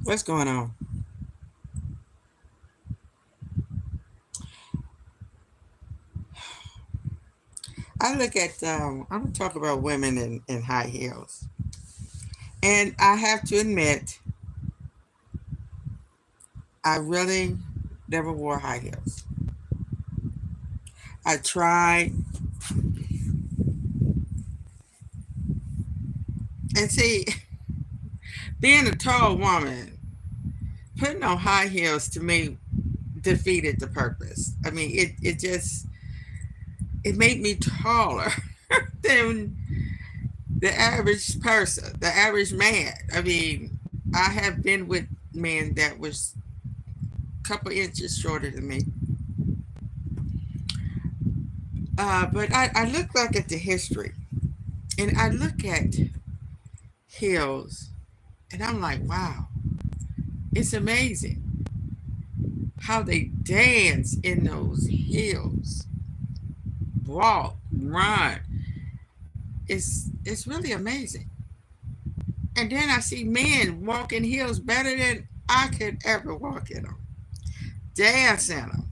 What's going on? I look at, I'm going to talk about women in high heels. And I have to admit, I really never wore high heels. I tried, and see, being a tall woman, putting on high heels to me defeated the purpose. I mean, it just, it made me taller than the average person, the average man. I mean, I have been with men that was a couple inches shorter than me. But I look back at the history and I look at hills and I'm like, wow, it's amazing how they dance in those hills, walk, run. It's really amazing. And then I see men walk in hills better than I could ever walk in them, dance in them.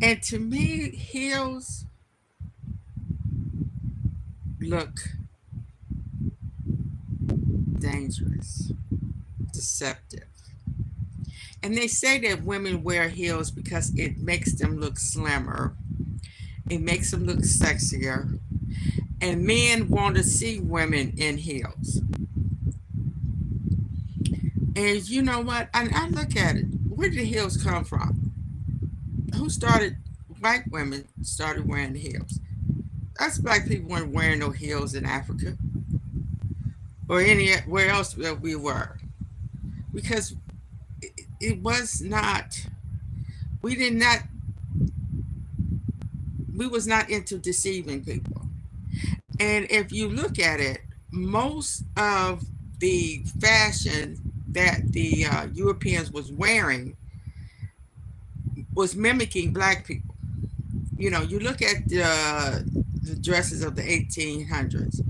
And to me, hills look dangerous, deceptive. And they say that women wear heels because it makes them look slimmer, it makes them look sexier, and men want to see women in heels. And you know what? I look at it. Where did the heels come from? Who started? White women started wearing heels. Us black people weren't wearing no heels in Africa or anywhere else that we were because it was not. We did not. We was not into deceiving people. And if you look at it, most of the fashion that the Europeans was wearing was mimicking black people. You know, you look at the dresses of the 1800s,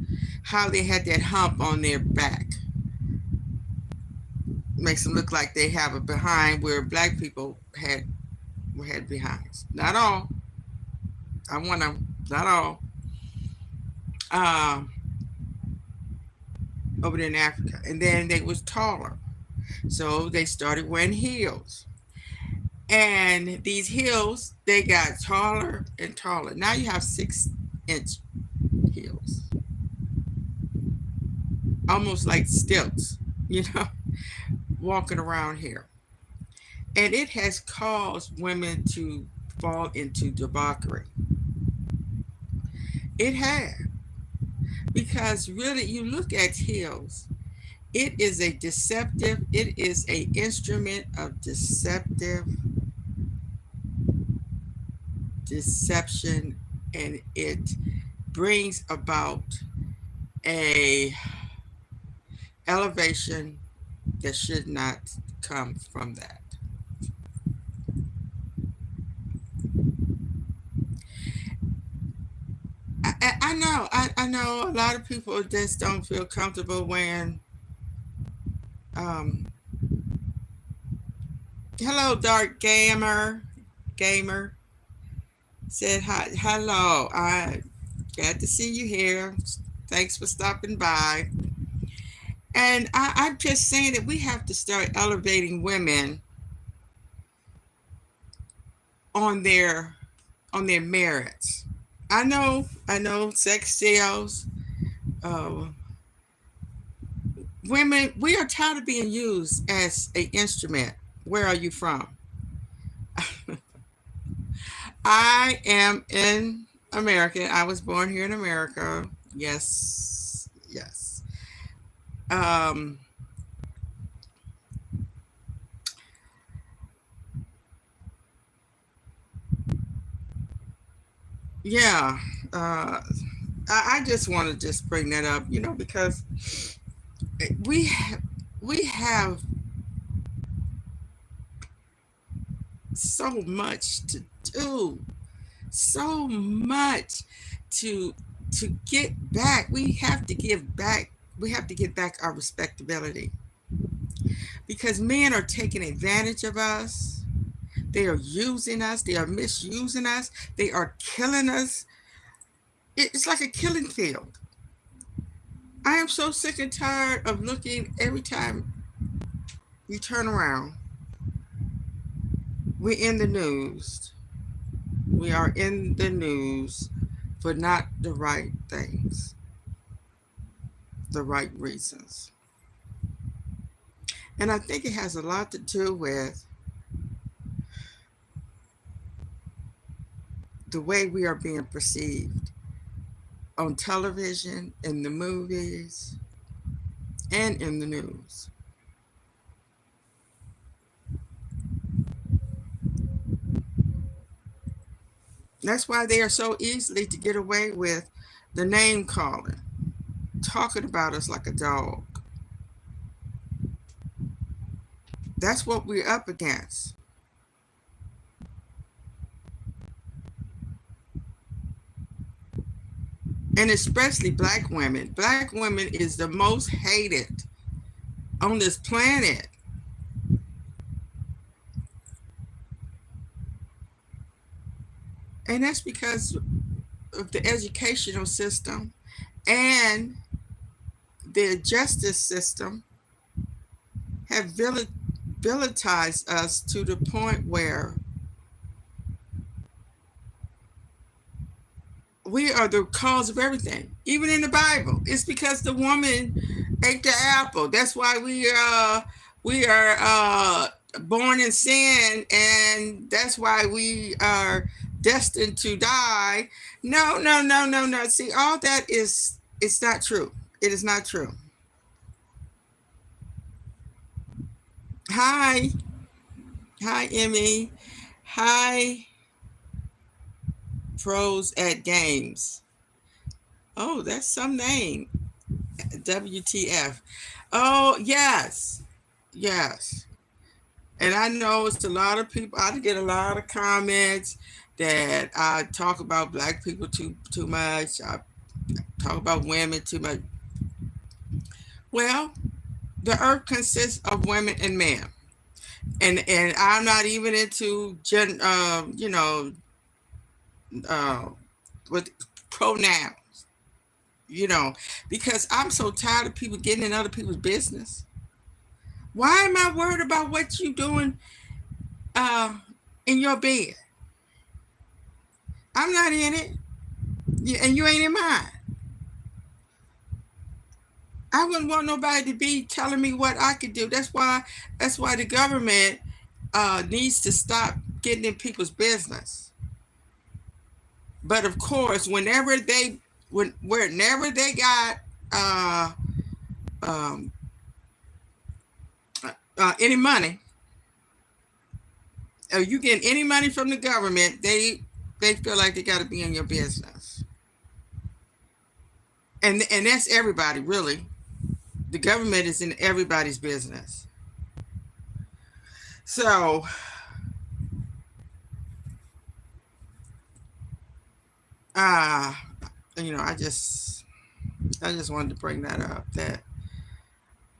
how they had that hump on their back. Makes them look like they have a behind where black people had behinds. Not all. I want them. Not all. Um, Over there in Africa, and then they was taller, so they started wearing heels. And these heels, they got taller and taller. Now you have 6 inch heels, almost like stilts, you know, walking around here. And it has caused women to fall into debauchery. It has. Because really, you look at heels, it is a deceptive, it is a instrument of deceptive deception, and it brings about a elevation that should not come from that. I know, I know a lot of people just don't feel comfortable wearing. Um, Hello, Dark Gamer said hi. Hello, I glad to see you here. Thanks for stopping by. And I'm just saying that we have to start elevating women on their on their merits. I know, sex sells. Uh, Women, we are tired of being used as an instrument. Where are you from? I am in America. I was born here in America. Yes, yes. Um, yeah. Uh, I just want to just bring that up, you know, because we we have so much to do, so much to get back. We have to give back. We have to get back our respectability. because men are taking advantage of us. They are using us. They are misusing us. They are killing us. It's like a killing field. I am so sick and tired of looking every time you turn around. We're in the news. We are in the news for not the right things, the right reasons. And I think it has a lot to do with the way we are being perceived on television, in the movies, and in the news. That's why they are so easily to get away with the name calling, talking about us like a dog. That's what we're up against. And especially black women. Black women is the most hated on this planet. And that's because of the educational system and the justice system have vilified us to the point where we are the cause of everything. Even in the Bible, it's because the woman ate the apple. That's why we are born in sin, and that's why we are destined to die. No, no, no, no, no. See, all that is it's not true. It is not true. Hi, hi, Emmy. Hi, pros at games. Oh, that's some name. WTF. Oh, yes. Yes. And I know it's a lot of people. I get a lot of comments that I talk about black people too much. I talk about women too much. Well, the earth consists of women and men. And I'm not even into uh, with pronouns, because I'm so tired of people getting in other people's business. Why am I worried about what you doing uh, in your bed? I'm not in it, and you ain't in mine. I wouldn't want nobody to be telling me what I could do. That's why the government needs to stop getting in people's business. But of course, whenever they got uh, um, any money, or you get any money from the government, they feel like they got to be in your business, and that's everybody really. The government is in everybody's business. So, uh, I just wanted to bring that up, that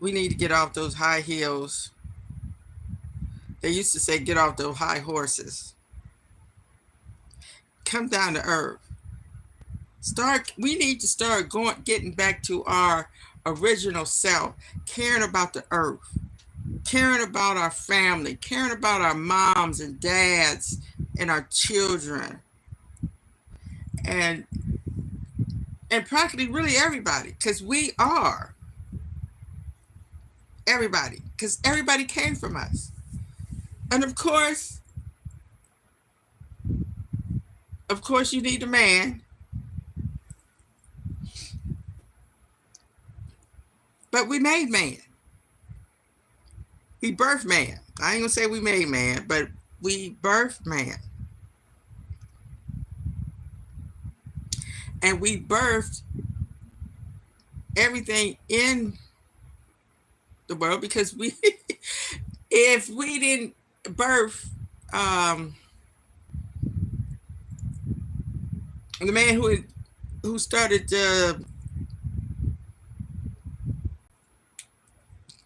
we need to get off those high heels. They used to say, get off those high horses. Come down to earth. We need to start getting back to our original self, caring about the earth, caring about our family, caring about our moms and dads and our children, and practically really everybody, because we are everybody, because everybody came from us. And of course you need a man, but we made man. We birthed man. I ain't gonna say we made man, but we birthed man. And we birthed everything in the world, because if we didn't birth the man who started the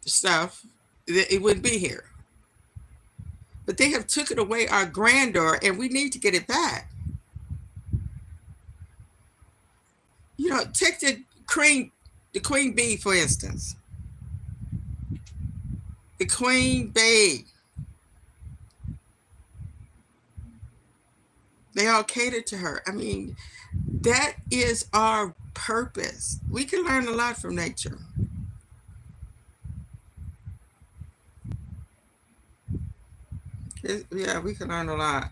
stuff, it wouldn't be here. But they have took it away our grandeur, and we need to get it back. Take the queen bee, for instance. The queen bee. They all cater to her. I mean, that is our purpose. We can learn a lot from nature. Yeah, we can learn a lot.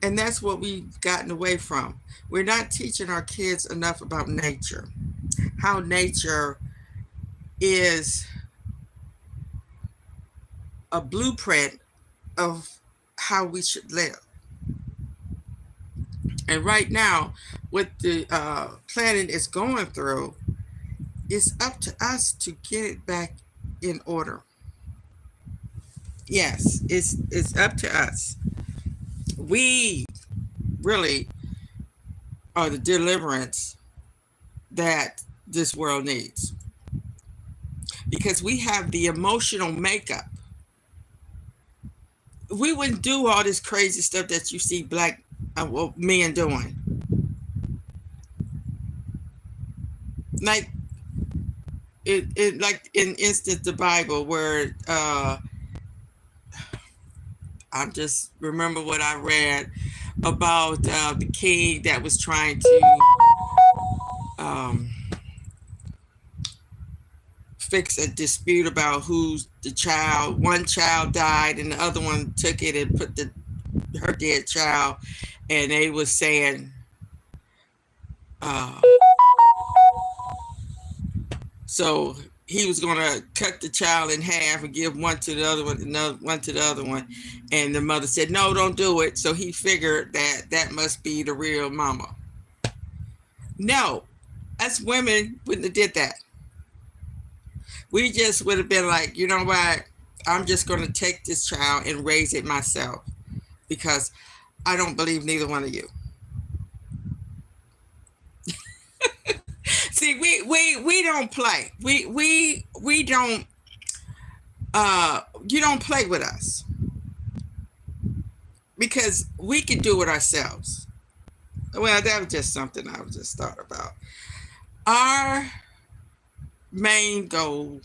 And that's what we've gotten away from. We're not teaching our kids enough about nature, how nature is a blueprint of how we should live. And right now, what the planet is going through, it's up to us to get it back in order. Yes, it's up to us. We really are the deliverance that this world needs, because we have the emotional makeup. We wouldn't do all this crazy stuff that you see black men doing. Like like in instance the Bible where I just remember what I read about the king that was trying to um, fix a dispute about who's the child. One child died, and the other one took it and put her dead child, and they was saying, uh, so he was going to cut the child in half and give one to the other one, another one to the other one, and the mother said, "No, don't do it." So he figured that must be the real mama. No, us women wouldn't have did that. We just would have been like, you know what? I'm just going to take this child and raise it myself, because I don't believe neither one of you. See, we don't play. We don't. You don't play with us, because we can do it ourselves. Well, that was just something I was just thought about. Our main goal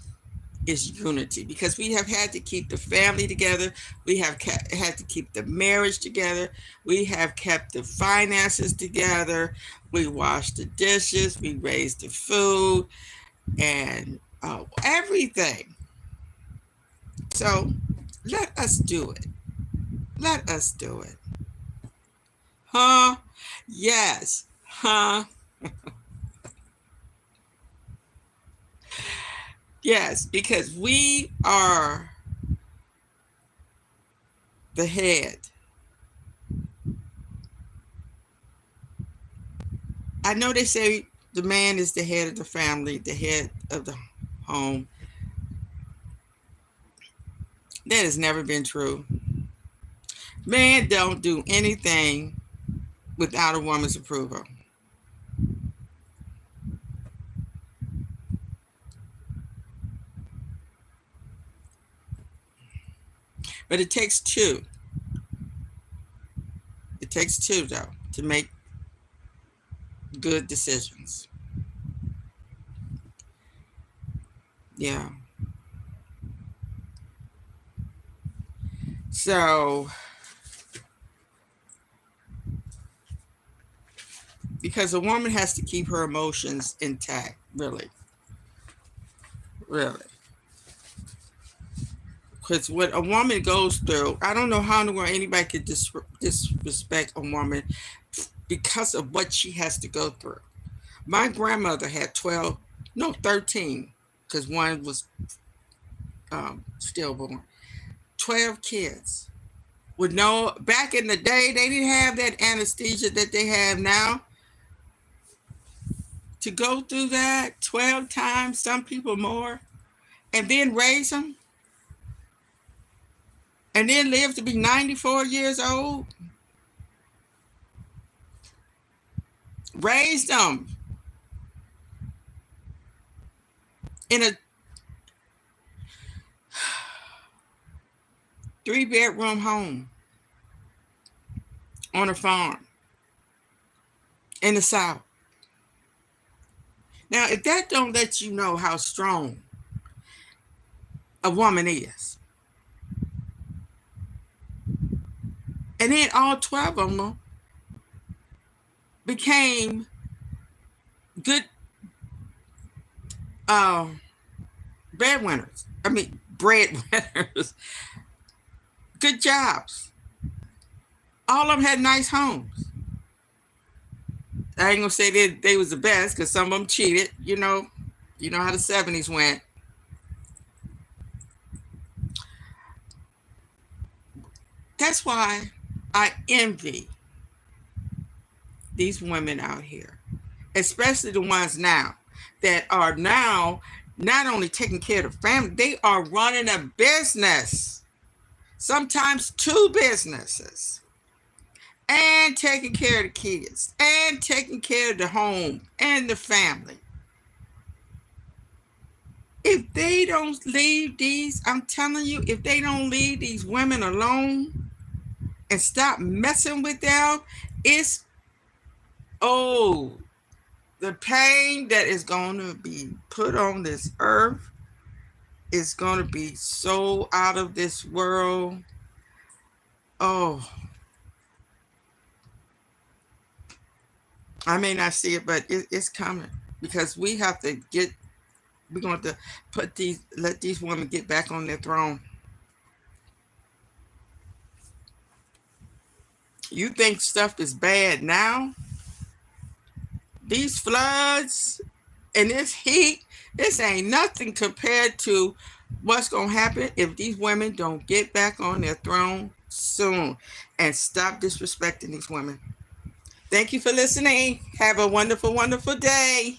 is unity, because we have had to keep the family together. We have had to keep the marriage together. We have kept the finances together. We washed the dishes. We raised the food and everything. So let us do it. Let us do it. Huh? Yes. Huh? Yes, because we are the head. I know they say the man is the head of the family, the head of the home. That has never been true. Man don't do anything without a woman's approval. But it takes two. It takes two, though, to make good decisions. Yeah. So, because a woman has to keep her emotions intact, really. Really. Because what a woman goes through, I don't know how in the world anybody could disrespect a woman because of what she has to go through. My grandmother had 12, no, 13, because one was stillborn. 12 kids. With no, back in the day, they didn't have that anesthesia that they have now. To go through that 12 times, some people more, and then raise them, and then live to be 94 years old. Raise them in a 3-bedroom home on a farm in the South. Now, if that don't let you know how strong a woman is, and then all 12 of them became good uh, breadwinners. I mean, breadwinners, good jobs. All of them had nice homes. I ain't gonna say they was the best because some of them cheated. You know how the 70s went. That's why I envy these women out here, especially the ones now that are now not only taking care of the family, they are running a business, sometimes 2 businesses, and taking care of the kids and taking care of the home and the family. If they don't leave these, I'm telling you, if they don't leave these women alone and stop messing with them, it's, oh, the pain that is going to be put on this earth is going to be so out of this world. Oh, I may not see it, but it's coming because we have to we're going to let these women get back on their throne. You think stuff is bad now? These floods and this heat, this ain't nothing compared to what's going to happen if these women don't get back on their throne soon and stop disrespecting these women. Thank you for listening. Have a wonderful, wonderful day.